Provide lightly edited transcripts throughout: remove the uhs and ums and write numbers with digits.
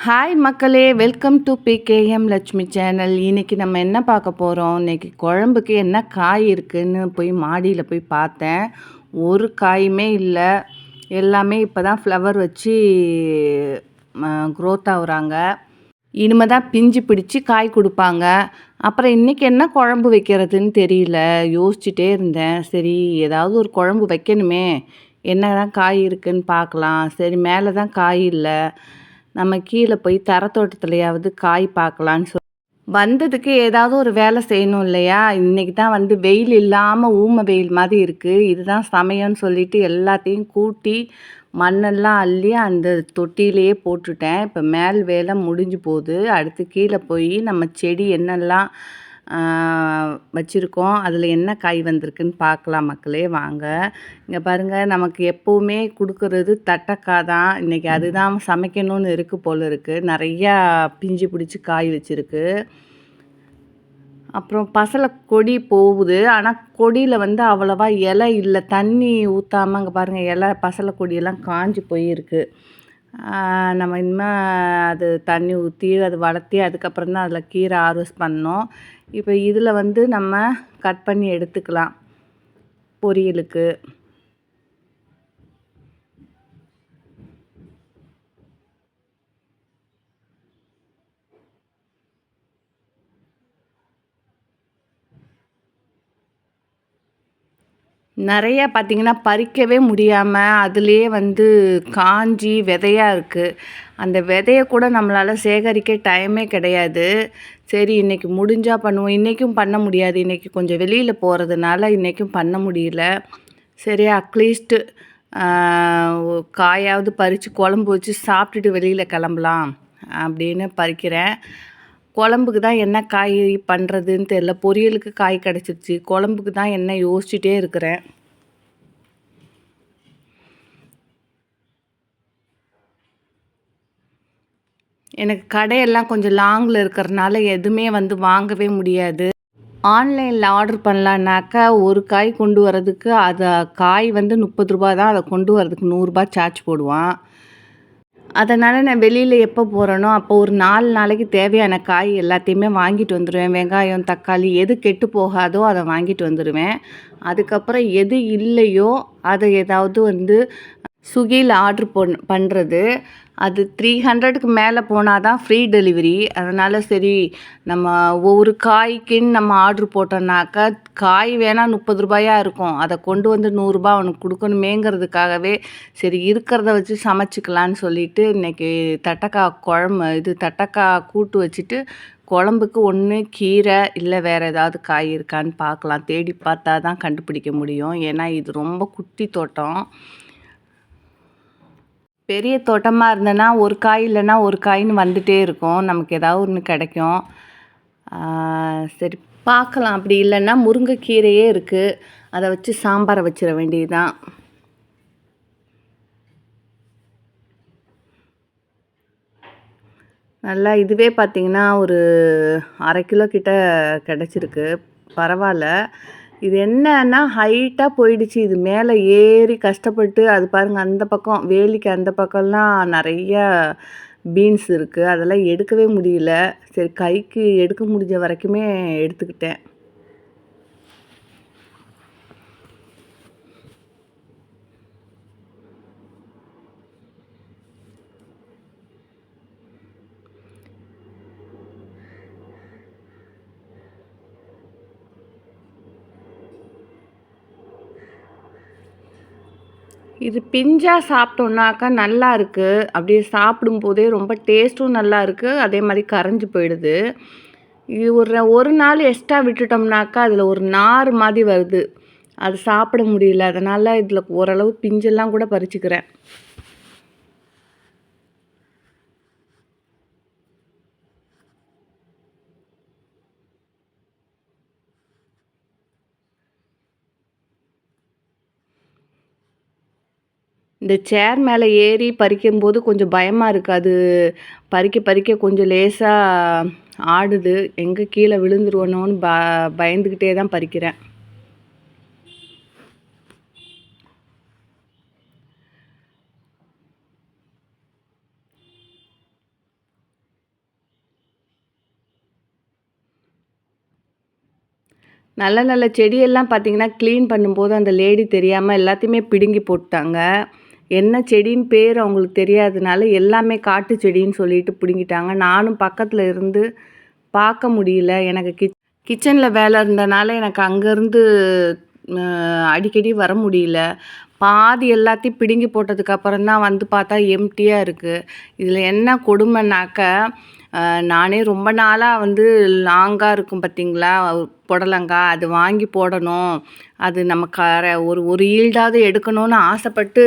Hi மக்களே, welcome to PKM Lakshmi channel. இன்றைக்கி நம்ம என்ன பார்க்க போகிறோம்? இன்றைக்கி குழம்புக்கு என்ன காய் இருக்குதுன்னு போய் மாடியில் போய் பார்த்தேன். ஒரு காயுமே இல்லை. எல்லாமே இப்போ தான் ஃப்ளவர் வச்சு க்ரோத் ஆகுறாங்க. இனிமே தான் பிஞ்சு பிடிச்சி காய் கொடுப்பாங்க. அப்புறம் இன்றைக்கி என்ன குழம்பு வைக்கிறதுன்னு தெரியல. யோசிச்சுட்டே இருந்தேன். சரி, ஏதாவது ஒரு குழம்பு வைக்கணுமே, என்ன தான் காய் இருக்குதுன்னு பார்க்கலாம். சரி, மேலே தான் காய் இல்லை, நம்ம கீழே போய் தரத்தோட்டத்துலையாவது காய் பார்க்கலான்னு வந்ததுக்கு ஏதாவது ஒரு வேலை செய்யணும் இல்லையா? இன்றைக்கி தான் வெயில் இல்லாமல் ஊம வெயில் மாதிரி இருக்குது. இதுதான் சமயம்னு சொல்லிட்டு எல்லாத்தையும் கூட்டி மண்ணெல்லாம் அள்ளி அந்த தொட்டியிலேயே போட்டுட்டேன். இப்போ மேல் வேலை முடிஞ்சு போகுது. அடுத்து கீழே போய் நம்ம செடி என்னெல்லாம் வச்சுருக்கோம், அதில் என்ன காய் வந்திருக்குன்னு பார்க்கலாம் மக்களே, வாங்க. இங்கே பாருங்கள், நமக்கு எப்போவுமே கொடுக்குறது தட்டக்காய் தான். இன்றைக்கி அதுதான் சமைக்கணும்னு இருக்குது போல் இருக்குது. நிறையா பிஞ்சு பிடிச்சி காய் வச்சுருக்கு. அப்புறம் பசலை கொடி போகுது. ஆனால் கொடியில் அவ்வளோவா இலை இல்லை. தண்ணி ஊற்றாமல் அங்கே பாருங்கள், இலை பசலை கொடியெல்லாம் காஞ்சி போயிருக்கு. நம்ம இனிமேல் அது தண்ணி ஊற்றி அது வளர்த்தி அதுக்கப்புறம் தான் அதில் கீரை ஹார்வெஸ்ட் பண்ணோம். இப்போ இதில் நம்ம கட் பண்ணி எடுத்துக்கலாம் பொரியலுக்கு. நிறையா பார்த்திங்கன்னா பறிக்கவே முடியாமல் அதுலேயே காஞ்சி விதையாக இருக்குது. அந்த விதைய கூட நம்மளால் சேகரிக்க டைமே கிடையாது. சரி, இன்றைக்கி முடிஞ்சால் பண்ணுவோம். இன்றைக்கும் பண்ண முடியாது. இன்றைக்கி கொஞ்சம் வெளியில் போகிறதுனால இன்றைக்கும் பண்ண முடியல. சரி, அட்லீஸ்ட்டு காயாவது பறித்து குழம்பு வச்சு சாப்பிட்டுட்டு வெளியில் கிளம்பலாம் அப்படின்னு பறிக்கிறேன். குழம்புக்கு தான் என்ன காய் பண்ணுறதுன்னு தெரில. பொரியலுக்கு காய் கிடச்சிருச்சு. குழம்புக்கு தான் என்ன யோசிச்சுட்டே இருக்கிறேன். எனக்கு கடையெல்லாம் கொஞ்சம் லாங்கில் இருக்கிறதுனால எதுவுமே வாங்கவே முடியாது. ஆன்லைனில் ஆர்டர் பண்ணலான்னாக்கா ஒரு காய் கொண்டு வரதுக்கு அதை காய் 30 ரூபா தான். அதை கொண்டு வரதுக்கு 100 ரூபா சார்ஜ் போடுவான். அதனால் நான் வெளியில் எப்போ போகிறேனோ அப்போ ஒரு 4 நாளைக்கு தேவையான காய் எல்லாத்தையுமே வாங்கிட்டு வந்துடுவேன். வெங்காயம், தக்காளி எது கெட்டு போகாதோ அதை வாங்கிட்டு வந்துடுவேன். அதுக்கப்புறம் எது இல்லையோ அதை ஏதாவது ஸ்விக்கியில் ஆர்ட்ரு பண்ணுறது. அது 300க்கு மேலே போனால் தான் ஃப்ரீ டெலிவரி. அதனால் சரி, நம்ம ஒவ்வொரு காய்க்குன்னு நம்ம ஆர்ட்ரு போட்டோம்னாக்கா காய் வேணால் 30 ரூபாயாக இருக்கும். அதை கொண்டு 100 ரூபா அவனுக்கு கொடுக்கணுமேங்கிறதுக்காகவே சரி இருக்கிறத வச்சு சமைச்சிக்கலான்னு சொல்லிட்டு இன்றைக்கி தட்டக்காய் கூட்டு வச்சுட்டு குழம்புக்கு ஒன்று கீரை இல்லை வேறு ஏதாவது காய் இருக்கான்னு பார்க்கலாம். தேடி பார்த்தா தான் கண்டுபிடிக்க முடியும். ஏன்னா இது ரொம்ப குட்டி தோட்டம். பெரிய தோட்டமாக இருந்ததுன்னா ஒரு காய் இல்லைன்னா ஒரு காயின்னு வந்துகிட்டே இருக்கும். நமக்கு ஏதாவது ஒன்று கிடைக்கும். சரி, பார்க்கலாம். அப்படி இல்லைன்னா முருங்கைக்கீரையே இருக்குது, அதை வச்சு சாம்பாரை வச்சிட வேண்டியது தான். நல்லா இதுவே பார்த்திங்கன்னா ஒரு 1/2 கிலோ கிட்ட கிடச்சிருக்கு. பரவாயில்ல. இது என்னன்னா ஹைட்டாக போயிடுச்சு. இது மேலே ஏறி கஷ்டப்பட்டு அது பாருங்கள், அந்த பக்கம் வேலிக்கு அந்த பக்கம்லாம் நிறையா பீன்ஸ் இருக்குது. அதெல்லாம் எடுக்கவே முடியல. சரி, கைக்கு எடுக்க முடிஞ்ச வரைக்குமே எடுத்துக்கிட்டேன். இது பிஞ்சாக சாப்பிட்டோன்னாக்கா நல்லா இருக்குது. அப்படியே சாப்பிடும்போதே ரொம்ப டேஸ்ட்டும் நல்லா இருக்குது. அதே மாதிரி கரைஞ்சி போயிடுது. இது ஒரு நாள் எக்ஸ்ட்ரா விட்டுட்டோம்னாக்கா அதில் ஒரு நார் மாதிரி வருது. அது சாப்பிட முடியல. அதனால் இதில் ஓரளவு பிஞ்செல்லாம் கூட பறிச்சுக்கிறேன். இந்த சேர் மேலே ஏறி பறிக்கும்போது கொஞ்சம் பயமாக இருக்குது. அது பறிக்க கொஞ்சம் லேசாக ஆடுது. எங்கே கீழே விழுந்துருவனோன்னு பயந்துக்கிட்டே தான் பறிக்கிறேன். நல்ல நல்ல செடியெல்லாம் பார்த்தீங்கன்னா, க்ளீன் பண்ணும்போது அந்த லேடி தெரியாம எல்லாத்தையுமே பிடுங்கி போட்டாங்க. என்ன செடின்னு பேர் அவங்களுக்கு தெரியாதனால எல்லாமே காட்டு செடின்னு சொல்லிட்டு பிடுங்கிட்டாங்க. நானும் பக்கத்துல இருந்து பார்க்க முடியல. எனக்கு கிச்சன்ல வேலை இருந்தனால எனக்கு அங்கேருந்து அடிக்கடி வர முடியல. பாதி எல்லாத்தையும் பிடுங்கி போட்டதுக்கு அப்புறம் தான் வந்து பார்த்தா எம்ப்டியா இருக்கு. இதில என்ன கொடுமைனாக்க, நானே ரொம்ப நாளா வந்து லாங்கா இருக்கும் பார்த்தீங்களா, புடலங்கா அது வாங்கி போடணும். அது நம்ம ஒரு ஒரு ஈல்டாவது எடுக்கணும்னு ஆசைப்பட்டு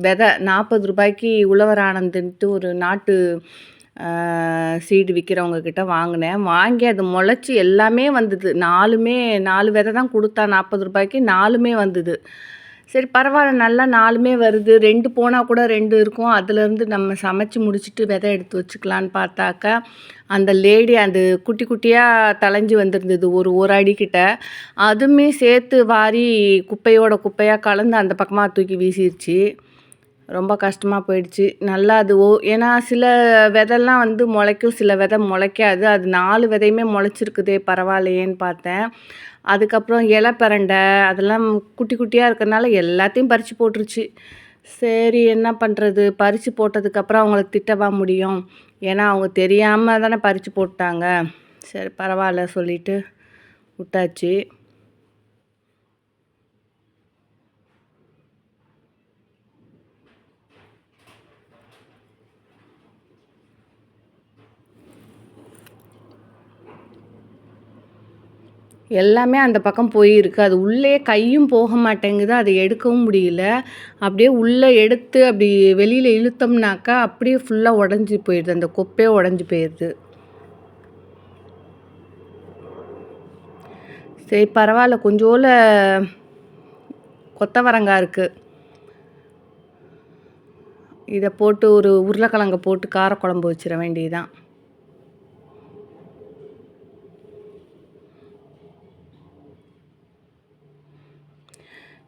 விதை ரூ. 40க்கு உழவர் ஆனந்துன்ட்டு ஒரு நாட்டு சீடு விற்கிறவங்க கிட்ட வாங்கினேன். வாங்கி அது முளைச்சி எல்லாமே வந்தது. 4 விதை தான் கொடுத்தா ரூ. 40க்கு 4மே வந்தது. சரி பரவாயில்ல, நல்லா 4மே வருது. 2 போனால் கூட 2 இருக்கும். அதுலேருந்து நம்ம சமைச்சு முடிச்சுட்டு விதை எடுத்து வச்சுக்கலான்னு பார்த்தாக்கா, அந்த லேடி அது குட்டி குட்டியாக தளைஞ்சு வந்திருந்தது. ஒரு ஒரு அடிக்கிட்ட. அதுவுமே சேர்த்து வாரி குப்பையோட குப்பையாக கலந்து அந்த பக்கமாக தூக்கி வீசிருச்சு. ரொம்ப கஷ்டமாக போயிடுச்சு. நல்லா அது ஏன்னா சில விதைலாம் வந்து முளைக்கும், சில விதை முளைக்காது. அது 4 விதையுமே முளைச்சிருக்குதே பரவாயில்லையேன்னு பார்த்தேன். அதுக்கப்புறம் இலை பிரண்டை அதெல்லாம் குட்டி குட்டியாக இருக்கிறனால எல்லாத்தையும் பறித்து போட்டுருச்சு. சரி என்ன பண்ணுறது? பறித்து போட்டதுக்கப்புறம் அவங்கள திட்டவா முடியும்? ஏன்னா அவங்க தெரியாமல் தானே பறித்து போட்டாங்க. சரி பரவாயில்ல சொல்லிட்டு விட்டாச்சு. எல்லாமே அந்த பக்கம் போயிருக்கு. அது உள்ளே கையும் போக மாட்டேங்குது. அதை எடுக்கவும் முடியல. அப்படியே உள்ளே எடுத்து அப்படி வெளியில் இழுத்தோம்னாக்கா அப்படியே ஃபுல்லாக உடஞ்சி போயிடுது. அந்த கொப்பே உடஞ்சி போயிடுது. சரி பரவாயில்ல, கொஞ்சோல கொத்தவரங்காய் இருக்குது. இதை போட்டு ஒரு உருளைக்கிழங்க போட்டு காரக்குழம்பு வச்சிட வேண்டியதுதான்.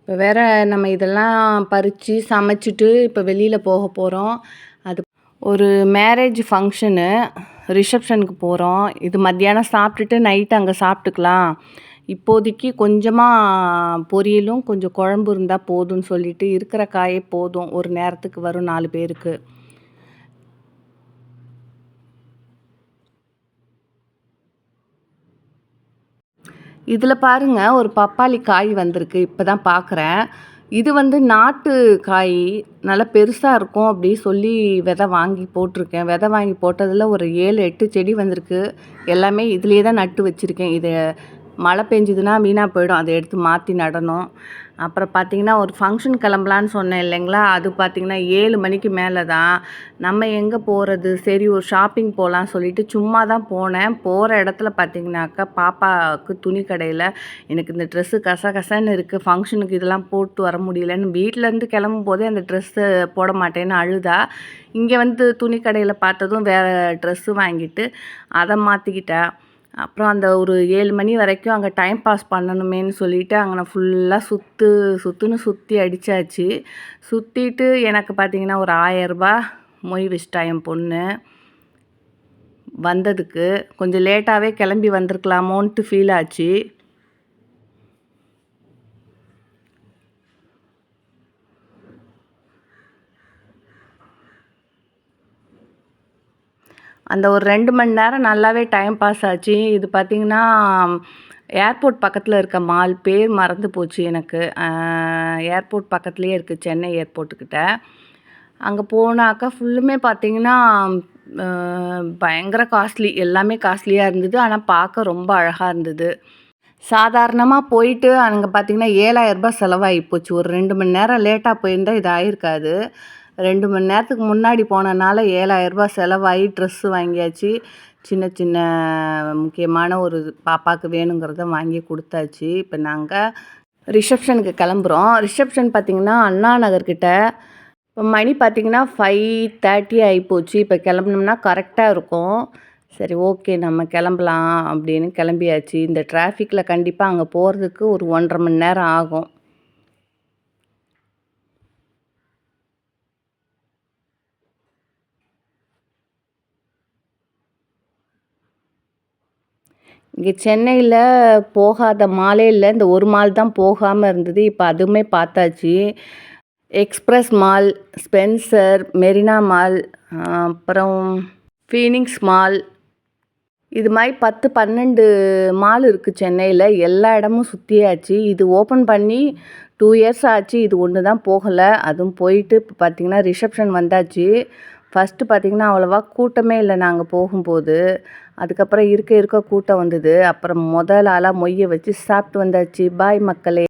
இப்போ வேறு நம்ம இதெல்லாம் பறித்து சமைச்சிட்டு இப்போ வெளியில் போக போகிறோம். அது ஒரு மேரேஜ் ஃபங்க்ஷனு, ரிசப்ஷனுக்கு போகிறோம். இது மத்தியானம் சாப்பிட்டுட்டு நைட்டு அங்கே சாப்பிட்டுக்கலாம். இப்போதைக்கு கொஞ்சமாக பொரியலும் கொஞ்சம் குழம்பு இருந்தால் போதும்னு சொல்லிட்டு இருக்கிற காயே போதும், ஒரு நேரத்துக்கு வரும் 4 பேருக்கு. இதில் பாருங்கள், ஒரு பப்பாளி காய் வந்திருக்கு. இப்போ தான் பார்க்குறேன். இது வந்து நாட்டு காய், நல்லா பெருசாக இருக்கும் அப்படி சொல்லி விதை வாங்கி போட்டிருக்கேன். விதை வாங்கி போட்டதில் ஒரு 7, 8 செடி வந்திருக்கு. எல்லாமே இதிலேயே தான் நட்டு வச்சுருக்கேன். இதை மழை பெஞ்சுதுன்னா வீணாக போயிடும். அதை எடுத்து மாற்றி நடணும். அப்புறம் பார்த்திங்கன்னா ஒரு ஃபங்க்ஷன் கிளம்பலான்னு சொன்னேன் இல்லைங்களா, அது பார்த்திங்கன்னா 7 மணிக்கு மேலே தான். நம்ம எங்கே போகிறது? சரி ஒரு ஷாப்பிங் போகலான்னு சொல்லிட்டு சும்மா தான் போனேன். போகிற இடத்துல பார்த்திங்கனாக்கா பாப்பாவுக்கு துணி கடையில் எனக்கு இந்த ட்ரெஸ்ஸு கசகசன்னு இருக்குது, ஃபங்க்ஷனுக்கு இதெல்லாம் போட்டு வர முடியலன்னு வீட்டிலேருந்து கிளம்பும் போதே அந்த ட்ரெஸ்ஸு போட மாட்டேன்னு அழுதா. இங்கே வந்து துணி கடையில் பார்த்ததும் வேறு ட்ரெஸ்ஸு வாங்கிட்டு அதை மாற்றிக்கிட்டா. அப்புறம் அந்த ஒரு 7 மணி வரைக்கும் அங்கே டைம் பாஸ் பண்ணணுமேன்னு சொல்லிட்டு அங்கே நான் ஃபுல்லாக சுற்றுன்னு சுற்றி அடித்தாச்சு. சுற்றிட்டு எனக்கு பார்த்திங்கன்னா ஒரு 1000 மொய் வச்சிட்டா என் பொண்ணு. வந்ததுக்கு கொஞ்சம் லேட்டாகவே கிளம்பி வந்திருக்கலாமோன்ட்டு ஃபீல் ஆச்சு. அந்த ஒரு 2 மணி நேரம் நல்லாவே டைம் பாஸ் ஆச்சு. இது பார்த்திங்கன்னா ஏர்போர்ட் பக்கத்தில் இருக்க மால், பேர் மறந்து போச்சு எனக்கு. ஏர்போர்ட் பக்கத்துலேயே இருக்குது, சென்னை ஏர்போர்ட்டுக்கிட்ட. அங்கே போனாக்கா ஃபுல்லுமே பார்த்திங்கன்னா பயங்கர காஸ்ட்லி, எல்லாமே காஸ்ட்லியாக இருந்தது. ஆனால் பார்க்க ரொம்ப அழகாக இருந்தது. சாதாரணமாக போயிட்டு அங்கே பார்த்திங்கன்னா ரூ. 7,000 செலவாகி போச்சு. ஒரு 2 மணி நேரம் லேட்டாக போயிருந்தா இது ஆயிருக்காது. 2 மணி நேரத்துக்கு முன்னாடி போனனால ரூ. 7,000 செலவாகி ட்ரெஸ்ஸு வாங்கியாச்சு. சின்ன சின்ன முக்கியமான ஒரு பாப்பாவுக்கு வேணுங்கிறத வாங்கி கொடுத்தாச்சு. இப்போ நாங்கள் ரிசப்ஷனுக்கு கிளம்புறோம். ரிசப்ஷன் பார்த்திங்கன்னா அண்ணா நகர்கிட்ட. இப்போ மணி பார்த்திங்கன்னா 5:30 ஆகிப்போச்சு. இப்போ கிளம்புனோம்னா கரெக்டாக இருக்கும். சரி ஓகே நம்ம கிளம்பலாம் அப்படின்னு கிளம்பியாச்சு. இந்த டிராஃபிக்கில் கண்டிப்பாக அங்கே போகிறதுக்கு ஒரு 1.5 மணி நேரம் ஆகும். இங்கே சென்னையில போகாத மாலே இல்ல. இந்த ஒரு மால் தான் போகாம இருந்தது. இப்ப அதுவுமே பார்த்தாச்சு. Express mall, Spencer, Marina mall, அப்புறம் ஃபீனிக்ஸ் மால். இது மாரி 10, 12 மால் இருக்கு சென்னையில. எல்லா இடமும் சுத்தியாச்சு. இது ஓப்பன் பண்ணி 2 இயர்ஸ் ஆச்சு. இது ஒண்ணு தான் போகல. அதுவும் போயிட்டு இப்ப பார்த்தீங்கன்னா, ரிசப்ஷன் வந்தாச்சு. ஃபர்ஸ்ட்டு பார்த்தீங்கன்னா, அவ்வளவா கூட்டமே இல்ல நாங்க போகும்போது. அதுக்கப்புறம் இருக்க இருக்க கூட்டம் வந்தது. அப்புறம் முதல் ஆளா மொய்ய வச்சு சாப்பிட்டு வந்தாச்சு. பாய் மக்களே!